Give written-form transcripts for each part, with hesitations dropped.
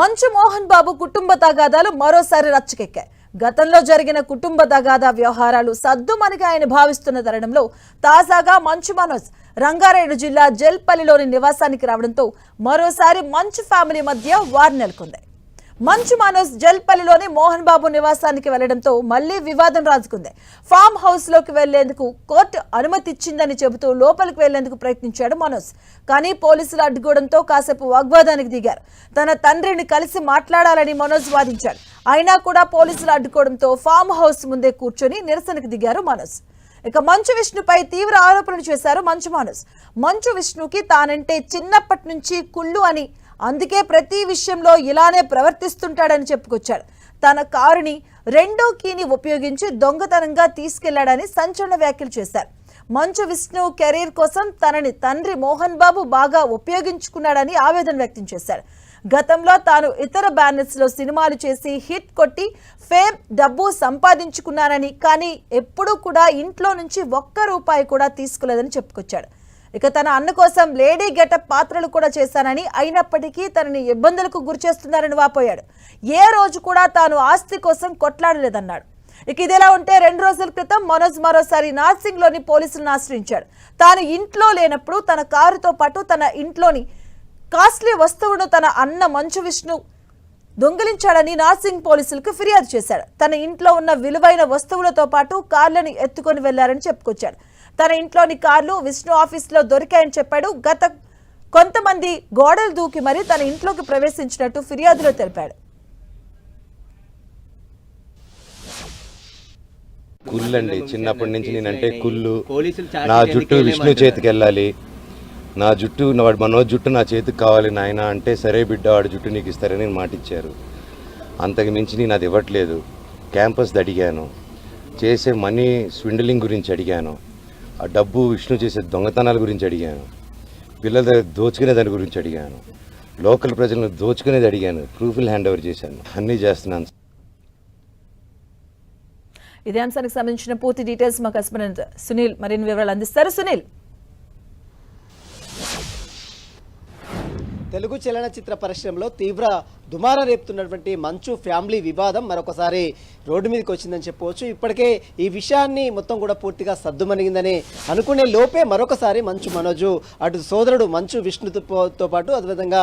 మంచు మోహన్ బాబు కుటుంబ తగాదాలు మరోసారి రచ్చకెక్కాయి. గతంలో జరిగిన కుటుంబ తగాదా వ్యవహారాలు సద్దుమణిగా ఆయన భావిస్తున్న తరుణంలో తాజాగా మంచు మనోజ్ రంగారెడ్డి జిల్లా జల్పల్లిలోని నివాసానికి రావడంతో మరోసారి మంచు ఫ్యామిలీ మధ్య వార్ నెలకొంది. మంచు మనోజ్ జల్పల్లిలోని మోహన్ బాబు నివాసానికి వెళ్లడంతో మళ్లీ వివాదం రాజుకుంది. ఫామ్ హౌస్ లోకి వెళ్లేందుకు కోర్టు అనుమతి ఇచ్చిందని చెబుతూ లోపలికి వెళ్లేందుకు ప్రయత్నించాడు మనోజ్. కానీ పోలీసులు అడ్డుకోవడంతో కాసేపు వాగ్వాదానికి దిగారు. తన తండ్రిని కలిసి మాట్లాడాలని మనోజ్ వాదించాడు. అయినా కూడా పోలీసులు అడ్డుకోవడంతో ఫామ్ హౌస్ ముందే కూర్చొని నిరసనకు దిగారు మనోజ్. ఇక మంచు విష్ణుపై తీవ్ర ఆరోపణలు చేశారు మంచు మనోజ్. మంచు విష్ణుకి తానంటే చిన్నప్పటి నుంచి కుళ్ళు అని, అందుకే ప్రతి విషయంలో ఇలానే ప్రవర్తిస్తుంటాడని చెప్పుకొచ్చాడు. తన కారుని రెండో కీని ఉపయోగించి దొంగతనంగా తీసుకెళ్లాడని సంచలన వ్యాఖ్యలు చేశారు. మంచు విష్ణు కెరీర్ కోసం తనని తండ్రి మోహన్ బాబు బాగా ఉపయోగించుకున్నాడని ఆవేదన వ్యక్తం చేశాడు. గతంలో తాను ఇతర బ్యానర్స్ లో సినిమాలు చేసి హిట్ కొట్టి ఫేమ్ డబ్బు సంపాదించుకున్నానని, కానీ ఎప్పుడూ కూడా ఇంట్లో నుంచి ఒక్క రూపాయి కూడా తీసుకోలేదని చెప్పుకొచ్చాడు. ఇక తన అన్న కోసం లేడీ గెటప్ పాత్రలు కూడా చేశానని, అయినప్పటికీ తనని ఇబ్బందులకు గురిచేస్తున్నారని వాపోయాడు. ఏ రోజు కూడా తాను ఆస్తి కోసం కొట్లాడలేదన్నాడు. ఇక ఇదిలా ఉంటే 2 రోజుల క్రితం మనోజ్ మరోసారి నార్సింగ్ లోని పోలీసులను ఆశ్రయించాడు. తాను ఇంట్లో లేనప్పుడు తన కారుతో పాటు తన ఇంట్లోని కాస్ట్లీ వస్తువును తన అన్న మంచు విష్ణు దొంగిలించాడని నార్సింగ్ పోలీసులకు ఫిర్యాదు చేశాడు. తన ఇంట్లో ఉన్న విలువైన వస్తువులతో పాటు కార్లను ఎత్తుకొని వెళ్లారని చెప్పుకొచ్చాడు. తన ఇంట్లోని కార్లు విష్ణు ఆఫీసులో దొరికాయని చెప్పాడు. గత కొంతమంది గోడలు దూకి మరీ తన ఇంట్లోకి ప్రవేశించినట్టు ఫిర్యాదులో తెలిపాడు. కుళ్ళండి, చిన్నప్పటి నుంచి నేనంటే కుళ్ళు. నా జుట్టు విష్ణు చేతికి వెళ్ళాలి, నా జుట్టు వాడు మనోజ్ జుట్టు నా చేతికి కావాలి నాయన అంటే, సరే బిడ్డ వాడి జుట్టు నీకు ఇస్తారని మాటిచ్చారు. అంతకు మించి నేను అది ఇవ్వట్లేదు. క్యాంపస్ అడిగాను, చేసే మనీ స్విండలింగ్ గురించి అడిగాను, ఆ డబ్బు విష్ణు చేసే దొంగతనాల గురించి అడిగాను, పిల్లల దగ్గర దోచుకునే దాని గురించి అడిగాను, లోకల్ ప్రజలను దోచుకునేది అడిగాను, ప్రూఫ్లు హ్యాండ్ ఓవర్ చేశాను, అన్నీ చేస్తున్నాను. ఇదే అంశానికి సంబంధించిన పూర్తి డీటెయిల్స్ మా కరెస్పాండెంట్ సునీల్ మరిన్ని వివరాలు అందిస్తారు. సునీల్, తెలుగు చలనచిత్ర పరిశ్రమలో తీవ్ర దుమారం రేపుతున్నటువంటి మంచు ఫ్యామిలీ వివాదం మరొకసారి రోడ్డు మీదకి వచ్చిందని చెప్పవచ్చు. ఇప్పటికే ఈ విషయాన్ని మొత్తం కూడా పూర్తిగా సద్దుమణిగిందని అనుకునే లోపే మరొకసారి మంచు మనోజు అటు సోదరుడు మంచు విష్ణుతో పాటు అదేవిధంగా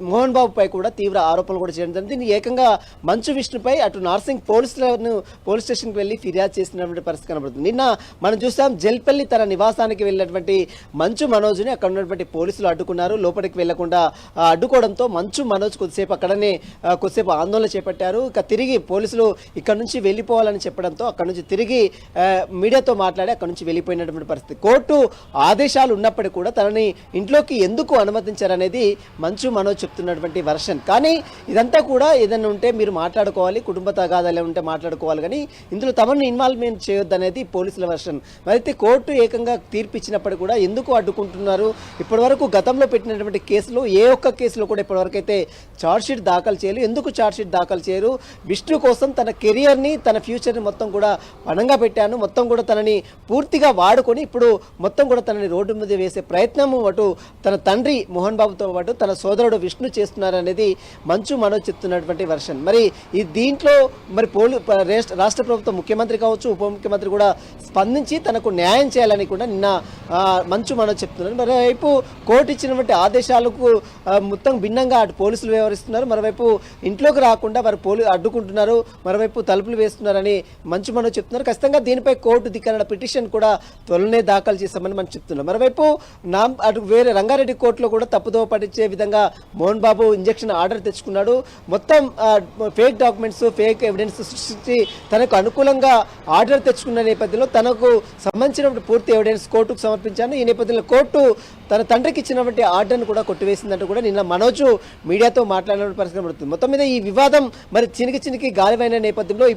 మోహన్ బాబుపై కూడా తీవ్ర ఆరోపణలు కూడా చేయడం జరిగింది. ఏకంగా మంచు విష్ణుపై అటు నార్సింగ్ పోలీస్ స్టేషన్కి వెళ్ళి ఫిర్యాదు చేసినటువంటి పరిస్థితి కనబడుతుంది. నిన్న మనం చూసాం, జల్పల్లి తన నివాసానికి వెళ్ళినటువంటి మంచు మనోజ్ని అక్కడ ఉన్నటువంటి పోలీసులు అడ్డుకున్నారు. లోపలికి వెళ్లకుండా అడ్డుకోవడంతో మంచు మనోజ్ కొద్దిసేపు ఆందోళన చేపట్టారు. ఇక తిరిగి పోలీసులు ఇక్కడ నుంచి వెళ్ళిపోవాలని చెప్పడంతో అక్కడ నుంచి తిరిగి మీడియాతో మాట్లాడి అక్కడ నుంచి వెళ్ళిపోయినటువంటి పరిస్థితి. కోర్టు ఆదేశాలు ఉన్నప్పటికీ కూడా తనని ఇంట్లోకి ఎందుకు అనుమతించారనేది మంచు మనోజ్ చెప్తున్నటువంటి వర్షన్. కానీ ఇదంతా కూడా ఏదైనా ఉంటే మీరు మాట్లాడుకోవాలి, కుటుంబ తగాదాలు ఉంటే మాట్లాడుకోవాలి, కానీ ఇందులో తమను ఇన్వాల్వ్మెంట్ చేయొద్దు అనేది పోలీసుల వర్షన్. మరైతే కోర్టు ఏకంగా తీర్పు ఇచ్చినప్పటికీ కూడా ఎందుకు అడ్డుకుంటున్నారు? ఇప్పటివరకు గతంలో పెట్టినటువంటి కేసులు ఏ ఒక్క కేసులో కూడా ఇప్పటివరకు అయితే ఛార్జ్షీట్ దాఖలు చేయరు. ఎందుకు ఛార్జ్షీట్ దాఖలు చేయరు? విష్ణు కోసం తన కెరియర్ని, తన ఫ్యూచర్ని మొత్తం కూడా పణంగా పెట్టాను, మొత్తం కూడా తనని పూర్తిగా వాడుకొని ఇప్పుడు మొత్తం కూడా తనని రోడ్డు మీద వేసే ప్రయత్నం అటు తన తండ్రి మోహన్ బాబుతో పాటు తన సోదరుడు విష్ణు చేస్తున్నారనేది మంచు మనోజ్ చెప్తున్నటువంటి వర్షన్. మరి ఈ దీంట్లో మరి రాష్ట్ర ప్రభుత్వం ముఖ్యమంత్రి కావచ్చు, ఉప ముఖ్యమంత్రి కూడా స్పందించి తనకు న్యాయం చేయాలని కూడా నిన్న మంచు మనోజ్ చెప్తున్నారు. మరోవైపు కోర్టు ఇచ్చినటువంటి ఆదేశాలకు మొత్తం భిన్నంగా అటు పోలీసులు వ్యవహరిస్తున్నారు. మరోవైపు ఇంట్లోకి రాకుండా వారు అడ్డుకుంటున్నారు, మరోవైపు తలుపులు వేస్తున్నారని మంచు మనోజ్ చెప్తున్నారు. ఖచ్చితంగా దీనిపై కోర్టు ధిక్కరణ పిటిషన్ కూడా త్వరలోనే దాఖలు చేస్తామని మనం చెప్తున్నారు. మరోవైపు అటు వేరే రంగారెడ్డి కోర్టులో కూడా తప్పుదోవ పట్టించే విధంగా మోహన్ బాబు ఇంజక్షన్ ఆర్డర్ తెచ్చుకున్నాడు. మొత్తం ఫేక్ డాక్యుమెంట్స్, ఫేక్ ఎవిడెన్స్ సృష్టించి తనకు అనుకూలంగా ఆర్డర్ తెచ్చుకున్న నేపథ్యంలో తనకు సంబంధించిన పూర్తి ఎవిడెన్స్ కోర్టుకు సమర్పించాను. ఈ నేపథ్యంలో కోర్టు తన తండ్రికి ఇచ్చినటువంటి ఆర్డర్ను కూడా కొట్టివేసిందంటూ కూడా నిన్న మనోజ్ మీడియాతో మాట్లాడిన పరిస్థితి పడుతుంది. మొత్తం మీద ఈ వివాదం మరి చినికి గాలివైన నేపథ్యంలో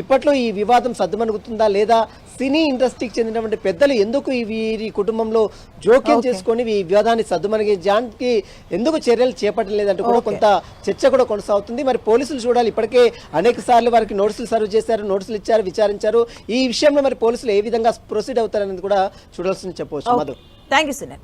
ఇప్పట్లో ఈ వివాదం సద్దుమణుగుతుందా లేదా? సినీ ఇండస్ట్రీకి చెందినటువంటి పెద్దలు ఎందుకు వీరి కుటుంబంలో జోక్యం చేసుకొని ఈ వివాదాన్ని సద్దుమణిగించడానికి ఎందుకు చర్యలు చేపట్టలేదంటూ కూడా కొంత చర్చ కూడా కొనసాగుతుంది. మరి పోలీసులు చూడాలి, ఇప్పటికే అనేక సార్లు వారికి నోటీసులు సర్వ్ చేశారు, నోటీసులు ఇచ్చారు, విచారించారు. ఈ విషయంలో మరి పోలీసులు ఏ విధంగా ప్రొసీడ్ అవుతారనేది కూడా చూడాల్సింది చెప్పవచ్చు. Thank you Sunil.